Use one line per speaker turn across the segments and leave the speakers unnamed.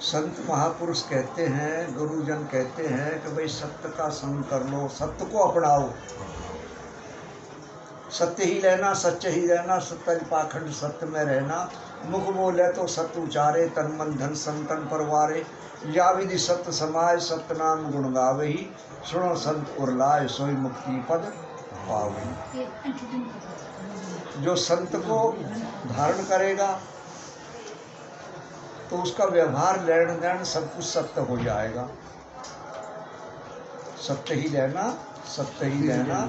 संत महापुरुष कहते हैं, गुरुजन कहते हैं कि भाई सत्य का संग कर लो, सत्य को अपनाओ, सत्य ही रहना, सच्चे ही रहना, सत्य पाखंड सत्य में रहना। मुख बोले तो सत्य उचारे, तन मन धन संतन परवारे। या विधि सत्य समाय, सत्य नाम गुण गावे ही। सुनो संत उरलाए, सोई मुक्ति पद पावे। जो संत को धारण करेगा तो उसका व्यवहार, लेन देन सब कुछ सत्य हो जाएगा। सत्य ही रहना, सत्य ही रहना,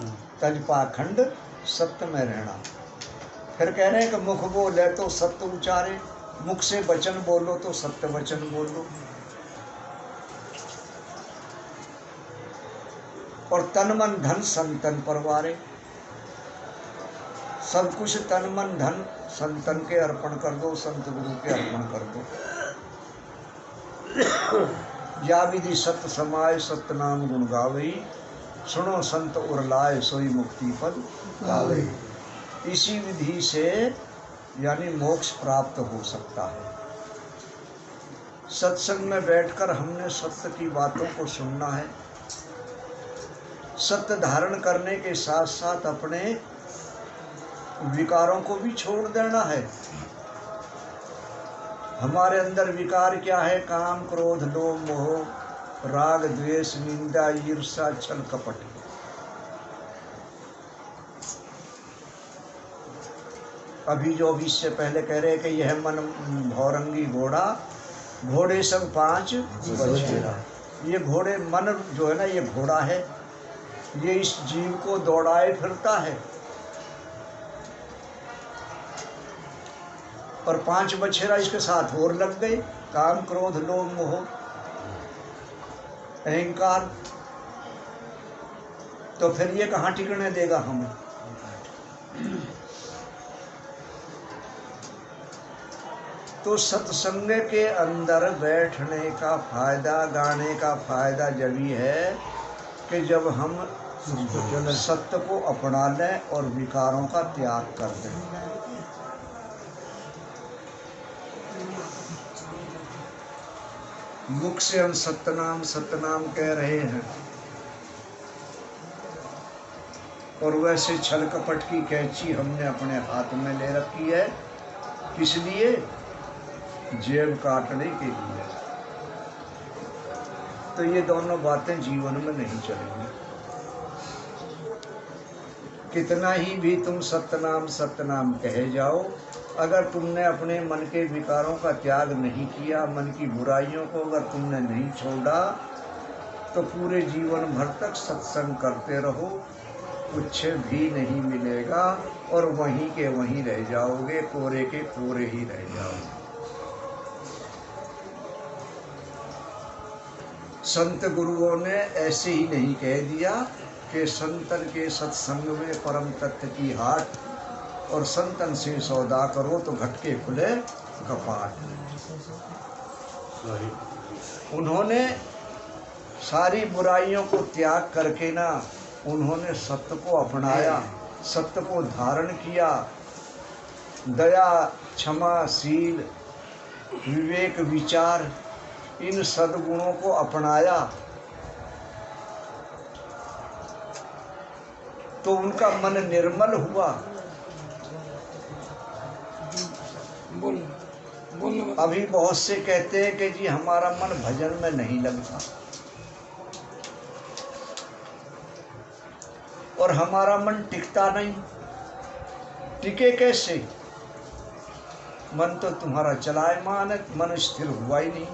तज पाखंड सत्य में रहना। फिर कह रहे हैं कि मुख बोले तो सत्य उचारे, मुख से वचन बोलो तो सत्य वचन बोलो। और तन मन धन संतन परवारे, सब कुछ तन मन धन संतन के अर्पण कर दो, संत गुरु के अर्पण कर दो। या विधि सत्य समाय, सत्य नाम गुण गावई। सुनो संत उरलाए, सोई मुक्ति पद पावई। इसी विधि से यानी मोक्ष प्राप्त हो सकता है। सत्संग में बैठकर हमने सत्य की बातों को सुनना है। सत्य धारण करने के साथ साथ अपने विकारों को भी छोड़ देना है। हमारे अंदर विकार क्या है? काम, क्रोध, लोभ, मोह, राग, द्वेष, निंदा, ईर्ष्या, छल, कपट। अभी जो अभी इससे पहले कह रहे कि यह मन भौरंगी घोड़ा, घोड़े संग पांच बछेरा। ये घोड़े, मन जो है ना, ये घोड़ा है, ये इस जीव को दौड़ाए फिरता है। और पांच बछेरा इसके साथ और लग गए, काम, क्रोध, लोभ, मोह, अहंकार। तो फिर ये कहाँ टिकने देगा हमें? तो सत्संग के अंदर बैठने का फायदा, गाने का फायदा जब ही है कि जब हम सत्य को अपना लें और विकारों का त्याग कर दें। मुख से हम सत्यनाम कह रहे हैं, और वैसे छल कपट की कैंची हमने अपने हाथ में ले रखी है। किस लिए? जेब काटने के लिए। तो ये दोनों बातें जीवन में नहीं चलेंगी। कितना ही भी तुम सत्यनाम कहे जाओ, अगर तुमने अपने मन के विकारों का त्याग नहीं किया, मन की बुराइयों को अगर तुमने नहीं छोड़ा, तो पूरे जीवन भर तक सत्संग करते रहो, कुछ भी नहीं मिलेगा और वहीं के वहीं रह जाओगे, कोरे के कोरे ही रह जाओगे। संत गुरुओं ने ऐसे ही नहीं कह दिया कि संतन के सत्संग में परम तत्व की हाट, और संतन से सौदा करो तो घटके खुले कपाट। उन्होंने सारी बुराइयों को त्याग करके ना, उन्होंने सत्य को अपनाया, सत्य को धारण किया। दया, क्षमा, शील, विवेक, विचार, इन सद्गुणों को अपनाया तो उनका मन निर्मल हुआ। अभी बहुत से कहते हैं कि जी हमारा मन भजन में नहीं लगता, और हमारा मन टिकता नहीं। टिके कैसे? मन तो तुम्हारा चलायमान है, मन स्थिर हुआ ही नहीं।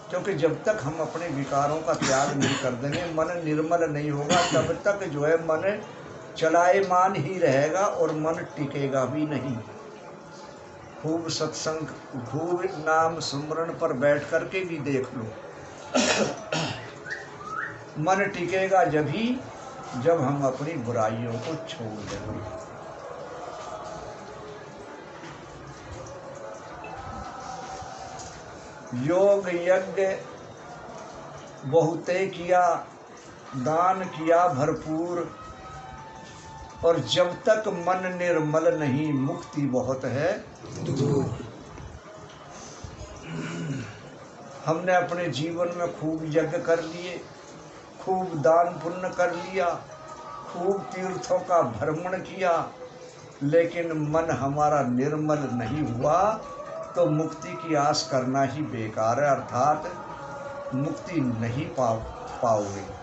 क्योंकि जब तक हम अपने विकारों का त्याग नहीं कर देंगे, मन निर्मल नहीं होगा, तब तक जो है मन चलायमान ही रहेगा और मन टिकेगा भी नहीं। खूब सत्संग, खूब नाम सुमरण पर बैठ करके भी देख लो, मन टिकेगा जब हम अपनी बुराइयों को छोड़ देंगे। योग यज्ञ बहुते किया, दान किया भरपूर, और जब तक मन निर्मल नहीं, मुक्ति बहुत है दूर। हमने अपने जीवन में खूब यज्ञ कर लिए, खूब दान पुण्य कर लिया, खूब तीर्थों का भ्रमण किया, लेकिन मन हमारा निर्मल नहीं हुआ तो मुक्ति की आस करना ही बेकार है, अर्थात मुक्ति नहीं पाओगे।